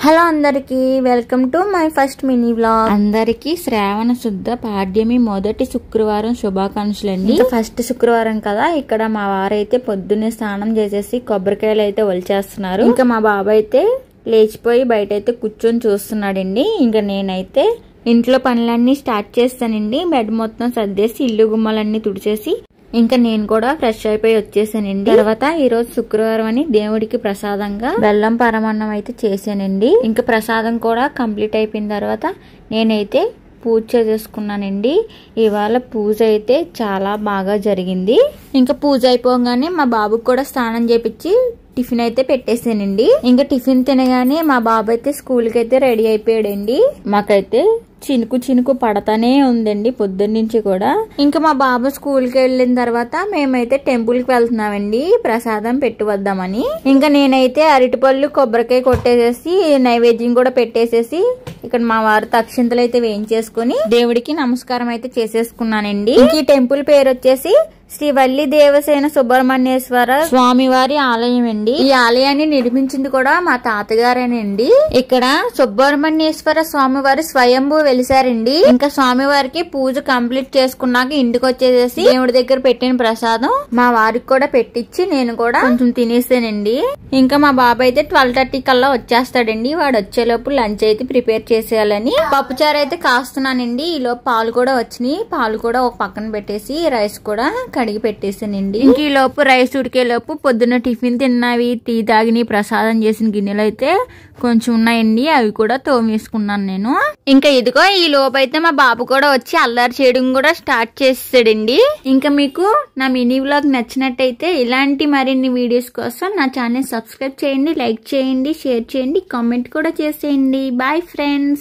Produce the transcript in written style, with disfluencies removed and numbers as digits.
Hello అందరికి welcome to my first mini vlog. అందరికి శ్రావణ శుద్ధ పాడ్యమి మొదటి శుక్రవారం శుభాకాంక్షలండి. ఫస్ట్ శుక్రవారం కదా, ఇక్కడ మా వారైతే పొద్దున్నే స్నానం చేసేసి కొబ్బరికాయలు అయితే ఒలిచేస్తున్నారు. ఇంకా మా బాబాయ్ అయితే లేచిపోయి బయట అయితే కూర్చొని చూస్తున్నాడండి. ఇంకా నేనైతే ఇంట్లో పనులన్నీ స్టార్ట్ చేస్తానండి. బెడ్ మొత్తం సర్దేసి ఇల్లు గుమ్మలన్నీ తుడిచేసి ఇంకా నేను కూడా ఫ్రెష్ అయిపోయి వచ్చేసానండి. తర్వాత ఈ రోజు శుక్రవారం అని దేవుడికి ప్రసాదంగా బెల్లం పరమాన్నం అయితే చేశానండి. ఇంకా ప్రసాదం కూడా కంప్లీట్ అయిపోయిన తర్వాత నేనైతే పూజ చేసుకున్నానండి. ఇవాళ పూజ అయితే చాలా బాగా జరిగింది. ఇంకా పూజ అయిపోగానే మా బాబుకి కూడా స్నానం చేపించి టిఫిన్ అయితే పెట్టేసానండి. ఇంకా టిఫిన్ తినగానే మా బాబు అయితే స్కూల్ కి అయితే రెడీ అయిపోయాడండి. మాకైతే చినుకు చినుకు పడతానే ఉందండి పొద్దున్న నుంచి కూడా. ఇంకా మా బాబు స్కూల్ కి వెళ్ళిన తర్వాత మేమైతే టెంపుల్ కి వెళ్తున్నామండి ప్రసాదం పెట్టి వద్దామని. ఇంకా నేనైతే అరటిపళ్ళు కొబ్బరికాయ కొట్టేసేసి నైవేద్యం కూడా పెట్టేసేసి ఇక్కడ మా వారు అక్షింతలు అయితే వేయించేసుకుని దేవుడికి నమస్కారం అయితే చేసేసుకున్నానండి. ఈ టెంపుల్ పేరు వచ్చేసి శ్రీ వల్లి దేవసేన సుబ్రహ్మణ్యేశ్వర స్వామివారి ఆలయం అండి. ఈ ఆలయాన్ని నిర్మించింది కూడా మా తాతగారేనండి. ఇక్కడ సుబ్రహ్మణ్యేశ్వర స్వామివారి స్వయంభూ వెలిసారండి. ఇంకా స్వామివారికి పూజ కంప్లీట్ చేసుకున్నాక ఇంటికి వచ్చేసేసి దేవుడి దగ్గర పెట్టిన ప్రసాదం మా వారికి కూడా పెట్టించి నేను కూడా కొంచెం తినేసానండి. ఇంకా మా బాబాయ్ అయితే 12:30 కల్లా వచ్చేస్తాడండి. వాడు వచ్చేలోపు లంచ్ అయితే ప్రిపేర్ చేసేయాలని పప్పుచారు అయితే కాస్తున్నానండి. ఈలోపు పాలు కూడా వచ్చినాయి. పాలు కూడా ఒక పక్కన పెట్టేసి రైస్ కూడా కడిగి పెట్టేసానండి. ఇంక ఈ లోపు రైస్ ఉడికే లోపు పొద్దున్న టిఫిన్ తిన్నవి, టీ తాగిని, ప్రసాదం చేసిన గిన్నెలు అయితే కొంచెం ఉన్నాయండి. అవి కూడా తోమేసుకున్నాను నేను. ఇంకా ఇదిగో ఈ లోపు అయితే మా బాబు కూడా వచ్చి అల్లరి చేయడం కూడా స్టార్ట్ చేసాడండి. ఇంకా మీకు నా మినీ వ్లాగ్ నచ్చినట్టయితే ఇలాంటి మరిన్ని వీడియోస్ కోసం నా ఛానల్ సబ్స్క్రైబ్ చేయండి, లైక్ చేయండి, షేర్ చేయండి, కామెంట్ కూడా చేసేయండి. Bye friends.